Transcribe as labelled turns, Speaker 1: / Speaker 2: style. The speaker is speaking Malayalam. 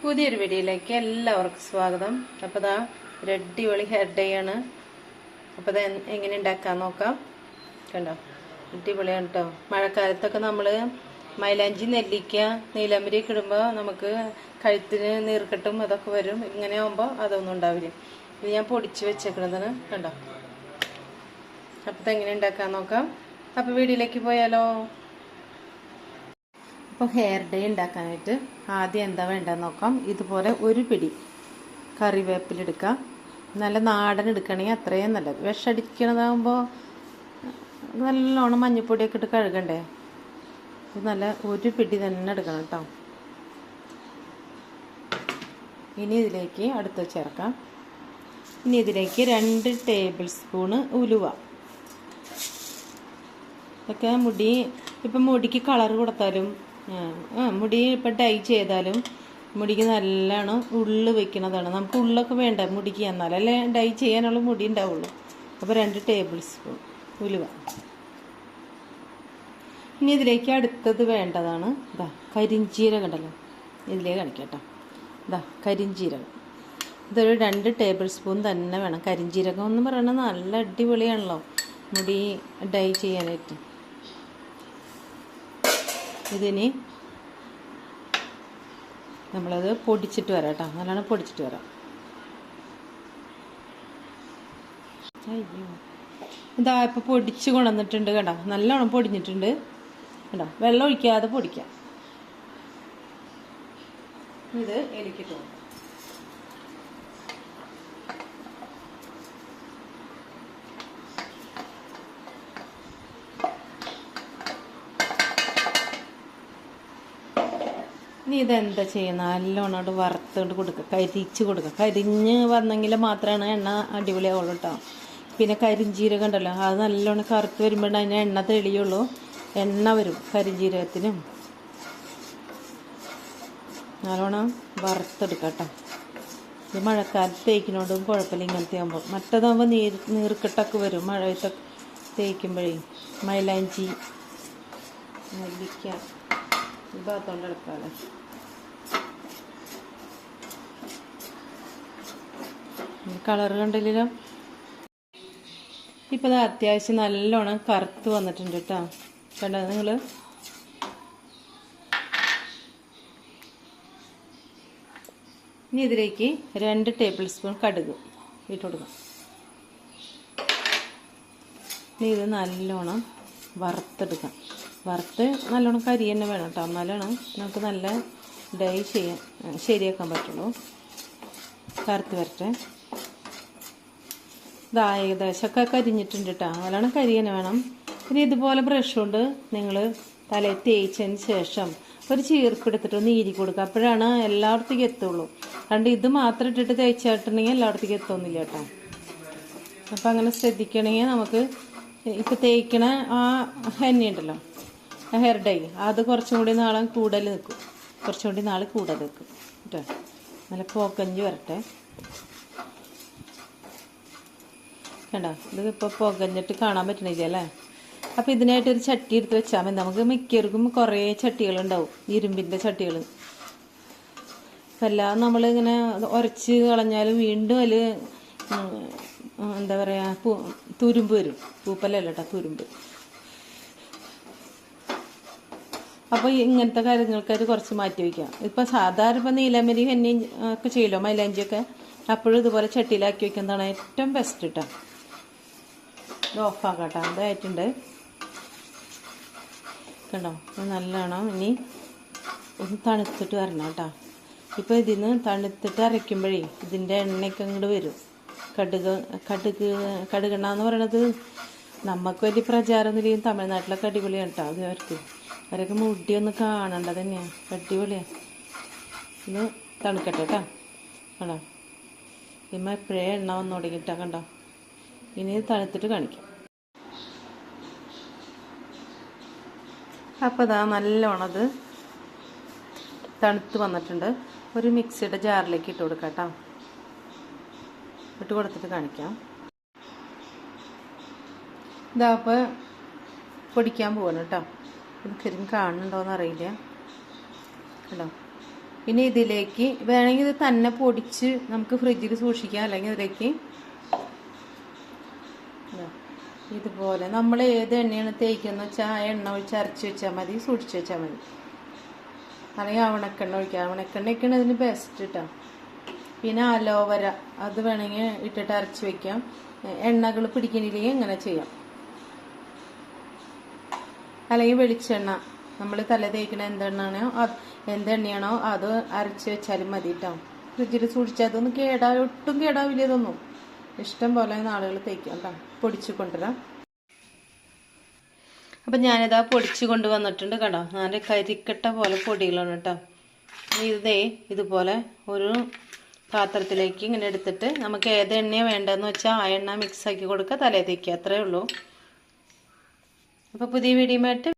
Speaker 1: പുതിയൊരു വീഡിയോയിലേക്ക് എല്ലാവർക്കും സ്വാഗതം. അപ്പോൾ ഇതാ ഒരു അടിപൊളി ഹെയർ ഡേ ആണ്. അപ്പോൾ ഇത് എങ്ങനെ ഉണ്ടാക്കാൻ നോക്കാം. കണ്ടോ, അടിപൊളിയാണ് കേട്ടോ. മഴക്കാലത്തൊക്കെ നമ്മൾ മൈലാഞ്ചി, നെല്ലിക്ക, നീലമ്പരി ഒക്കെ ഇടുമ്പോൾ നമുക്ക് കഴുത്തിന് നീർക്കെട്ടും അതൊക്കെ വരും. ഇങ്ങനെ ആകുമ്പോൾ അതൊന്നും ഉണ്ടാവില്ല. ഇത് ഞാൻ പൊടിച്ച് വെച്ചേക്കണതാണ് കണ്ടോ. അപ്പോൾ ഇതെങ്ങനെ ഉണ്ടാക്കാൻ നോക്കാം. അപ്പോൾ വീഡിയോയിലേക്ക് പോയാലോ. അപ്പോൾ ഹെയർ ഡേ ഉണ്ടാക്കാനായിട്ട് ആദ്യം എന്താ വേണ്ടതെന്ന് നോക്കാം. ഇതുപോലെ ഒരു പിടി കറിവേപ്പിലെടുക്കുക. നല്ല നാടൻ എടുക്കണമെങ്കിൽ അത്രയും നല്ലത്. വിഷടിക്കണതാകുമ്പോൾ നല്ലോണം മഞ്ഞൾപ്പൊടിയൊക്കെ ഇട്ട് കഴുകണ്ടേ. ഇത് നല്ല ഒരു പിടി തന്നെ എടുക്കണം കേട്ടോ. ഇനി ഇതിലേക്ക് അടുത്ത് ചേർക്കാം. ഇനി ഇതിലേക്ക് 2 ടേബിൾ സ്പൂണ് ഉലുവ. ഇതൊക്കെ ഇപ്പം മുടിക്ക് കളർ കൊടുത്താലും മുടി ഇപ്പം ഡൈ ചെയ്താലും മുടിക്ക് നല്ലോണം ഉള്ളു വെക്കണതാണ്. നമുക്ക് ഉള്ളൊക്കെ വേണ്ട മുടിക്ക്, എന്നാലല്ലേ ഡൈ ചെയ്യാനുള്ള മുടി ഉണ്ടാവുള്ളൂ. അപ്പോൾ 2 ടേബിൾ സ്പൂൺ ഉലുവ. ഇനി ഇതിലേക്ക് അടുത്തത് വേണ്ടതാണ് കരിഞ്ജീരകം ഉണ്ടല്ലോ, ഇതിലേക്ക് കാണിക്കട്ടോ. കരിഞ്ജീരകം ഇതൊരു 2 ടേബിൾ സ്പൂൺ തന്നെ വേണം. കരിഞ്ജീരകം എന്ന് പറയുന്നത് നല്ല അടിപൊളിയാണല്ലോ മുടി ഡൈ ചെയ്യാനായിട്ട്. ഇതിനി നമ്മളത് പൊടിച്ചിട്ട് വരാം കേട്ടോ. നല്ലോണം പൊടിച്ചിട്ട് വരാം. ഇതാ ഇപ്പോൾ പൊടിച്ച് കൊണ്ടുവന്നിട്ടുണ്ട് കേട്ടോ. നല്ലോണം പൊടിഞ്ഞിട്ടുണ്ട് കേട്ടോ. വെള്ളം ഒഴിക്കാതെ പൊടിക്കാം. ഇത് എലിക്കിട്ട് കൊടുക്കാം. ഇനി ഇതെന്താ ചെയ്യുന്ന, നല്ലോണം വറുത്തോണ്ട് കൊടുക്കുക, കരിച്ച് കൊടുക്കുക. കരിഞ്ഞ് വന്നെങ്കിൽ മാത്രമാണ് എണ്ണ അടിപൊളിയാവുള്ളൂ കേട്ടോ. പിന്നെ കരിഞ്ജീരകം ഉണ്ടല്ലോ, അത് നല്ലോണം കറുത്ത് വരുമ്പോഴാണ് അതിന് എണ്ണ തെളിയുള്ളൂ. എണ്ണ വരും കരിഞ്ജീരകത്തിനും. നല്ലോണം വറുത്തെടുക്കാം കേട്ടോ. ഇത് മഴക്കാലത്ത് തേക്കിനോണ്ടും കുഴപ്പമില്ല ഇങ്ങനത്തെ ആകുമ്പോൾ. മറ്റേതാകുമ്പോൾ നീർക്കെട്ടൊക്കെ വരും മഴയത്തൊക്കെ തേക്കുമ്പോഴേ. മൈലാഞ്ചി, നെല്ലിക്ക ഈ ഭാഗത്തോണ്ട് എടുക്കാമല്ലോ. കളർ കണ്ടില്ലല്ലോ. ഇപ്പം ഇത് അത്യാവശ്യം നല്ലോണം കറുത്ത് വന്നിട്ടുണ്ട് കേട്ടോ. കണ്ടോ നിങ്ങൾ. ഇനി ഇതിലേക്ക് 2 ടേബിൾ സ്പൂൺ കടുക് ഇട്ട് കൊടുക്കാം. ഇനി ഇത് നല്ലോണം വറുത്തെടുക്കാം. വറുത്ത് നല്ലോണം കരി തന്നെ വേണം കേട്ടോ. എന്നാലാണ് നമുക്ക് നല്ല ഡൈ ശരിയാക്കാൻ പറ്റുള്ളൂ. കറുത്ത് വരട്ടെ. ഇതാ ഏകദേശമൊക്കെ കരിഞ്ഞിട്ടുണ്ട് കേട്ടോ. നല്ലോണം കരി തന്നെ വേണം. പിന്നെ ഇതുപോലെ ബ്രഷ് കൊണ്ട് നിങ്ങൾ തലയിൽ തേച്ചതിന് ശേഷം ഒരു ചീർപ്പെടുത്തിട്ട് ഒന്ന് ഈരി കൊടുക്കുക. അപ്പോഴാണ് എല്ലായിടത്തേക്കും എത്തുള്ളൂ. കണ്ട് ഇത് മാത്രം ഇട്ടിട്ട് തേച്ചിട്ടുണ്ടെങ്കിൽ എല്ലായിടത്തേക്കും എത്തുന്നില്ല കേട്ടോ. അപ്പം അങ്ങനെ ശ്രദ്ധിക്കണമെങ്കിൽ നമുക്ക് ഇപ്പം തേക്കണ ആ എണ്ണയുണ്ടല്ലോ, ഹെയർ ഡൈ, അത് കുറച്ചും കൂടി നാളെ കൂടുതൽ നിൽക്കും. കുറച്ചും കൂടി നാൾ കൂടുതൽ നിൽക്കും കേട്ടോ. നല്ല പുകഞ്ഞ് വരട്ടെ. കണ്ടോ, ഇത് ഇപ്പോൾ പുകഞ്ഞിട്ട് കാണാൻ പറ്റണില്ല അല്ലേ. അപ്പോൾ ഇതിനായിട്ടൊരു ചട്ടി എടുത്ത് വെച്ചാൽ മതി. നമുക്ക് മിക്കവർക്കും കുറേ ചട്ടികളുണ്ടാവും, ഇരുമ്പിൻ്റെ ചട്ടികൾ. അപ്പം എല്ലാം നമ്മളിങ്ങനെ ഉരച്ച് കളഞ്ഞാലും വീണ്ടും അതിൽ എന്താ പറയുക, തുരുമ്പ് വരും. പൂപ്പലല്ല കേട്ടോ, തുരുമ്പ്. അപ്പോൾ ഇങ്ങനത്തെ കാര്യങ്ങൾക്കാർ കുറച്ച് മാറ്റി വയ്ക്കാം. ഇപ്പോൾ സാധാരണ ഇപ്പോൾ നീലമരി ഹെന്നി ഒക്കെ ചെയ്യുമല്ലോ, മൈലാഞ്ചിയൊക്കെ, അപ്പോഴും ഇതുപോലെ ചട്ടിയിലാക്കി വയ്ക്കുന്നതാണ് ഏറ്റവും ബെസ്റ്റ് കേട്ടോ. ഇത് ഓഫാക്കാം കേട്ടോ. അതായിട്ടുണ്ട് കണ്ടോ. നല്ലോണം ഇനി ഒന്ന് തണുത്തിട്ട് വരണം കേട്ടോ. ഇപ്പോൾ ഇതിന്ന് തണുത്തിട്ട് അരയ്ക്കുമ്പോഴേ ഇതിൻ്റെ എണ്ണയൊക്കെ അങ്ങോട്ട് വരും. കടുകെണ്ണ എന്ന് പറയണത് നമുക്ക് വലിയ പ്രചാരമൊന്നുമില്ലെങ്കിൽ തമിഴ്നാട്ടിലൊക്കെ അടിപൊളിയാണ് കേട്ടോ. അത് അവരൊക്കെ മുടിയൊന്ന് കാണേണ്ടത് തന്നെയാണ്, അടിപൊളിയാണ്. ഇത് തണുക്കട്ടെ കേട്ടോ. കണ്ടോ, ഇമ്മ എപ്പോഴേ എണ്ണ വന്നു തുടങ്ങിയിട്ടാ കണ്ടോ. ഇനി തണുത്തിട്ട് കാണിക്കാം. അപ്പോൾ ഇതാ നല്ലോണം അത് തണുത്ത് വന്നിട്ടുണ്ട്. ഒരു മിക്സിയുടെ ജാറിലേക്ക് ഇട്ട് കൊടുക്കാം കേട്ടോ. ഇട്ട് കൊടുത്തിട്ട് കാണിക്കാം. ഇതാ അപ്പോൾ പൊടിക്കാൻ പോവാണ് കേട്ടോ. ഇത് കരിഞ്ഞ് കാണുന്നുണ്ടോയെന്ന് അറിയില്ല കേട്ടോ. ഇനി ഇതിലേക്ക് വേണമെങ്കിൽ ഇത് തന്നെ പൊടിച്ച് നമുക്ക് ഫ്രിഡ്ജിൽ സൂക്ഷിക്കാം. അല്ലെങ്കിൽ ഇതിലേക്ക് ഇതുപോലെ നമ്മൾ ഏത് എണ്ണയാണ് തേക്കുന്നത് വെച്ചാൽ ആ എണ്ണ ഒഴിച്ച് അരച്ച് വെച്ചാൽ മതി, സൂക്ഷിച്ച് വെച്ചാൽ മതി. അല്ലെങ്കിൽ ആവണക്കെണ്ണ ഒഴിക്കുക. ആവണക്കെണ്ണയൊക്കെയാണ് ഇതിന് ബെസ്റ്റ് കേട്ടോ. പിന്നെ അലോവര അത് വേണമെങ്കിൽ ഇട്ടിട്ട് അരച്ച് വെക്കാം. എണ്ണകൾ പിടിക്കണില്ലെങ്കിൽ ഇങ്ങനെ ചെയ്യാം. അല്ലെങ്കിൽ വെളിച്ചെണ്ണ നമ്മൾ തല തേക്കണ എന്തെണ്ണയാണോ അത് അരച്ച് വെച്ചാലും മതി കേട്ടോ. ഫ്രിഡ്ജിൽ സൂക്ഷിച്ചാൽ അതൊന്നും ഒട്ടും കേടാവില്ല. ഇതൊന്നും ഇഷ്ടം പോലെ ആളുകൾ തേക്കാം കേട്ടോ. പൊടിച്ച് കൊണ്ടുവരാം. അപ്പം ഞാനിതാ പൊടിച്ച് കൊണ്ടുവന്നിട്ടുണ്ട് കേട്ടോ. നല്ല കരിക്കട്ട പോലെ പൊടികളാണ് കേട്ടോ. ഇതുപോലെ ഒരു പാത്രത്തിലേക്ക് ഇങ്ങനെ എടുത്തിട്ട് നമുക്ക് ഏത് എണ്ണയാണ് വേണ്ടതെന്ന് വെച്ചാൽ ആ എണ്ണ മിക്സ് ആക്കി കൊടുക്കുക, തലയിൽ തേക്കുക. അത്രേ ഉള്ളൂ. അപ്പോൾ പുതിയ വീഡിയോ ആയിട്ട്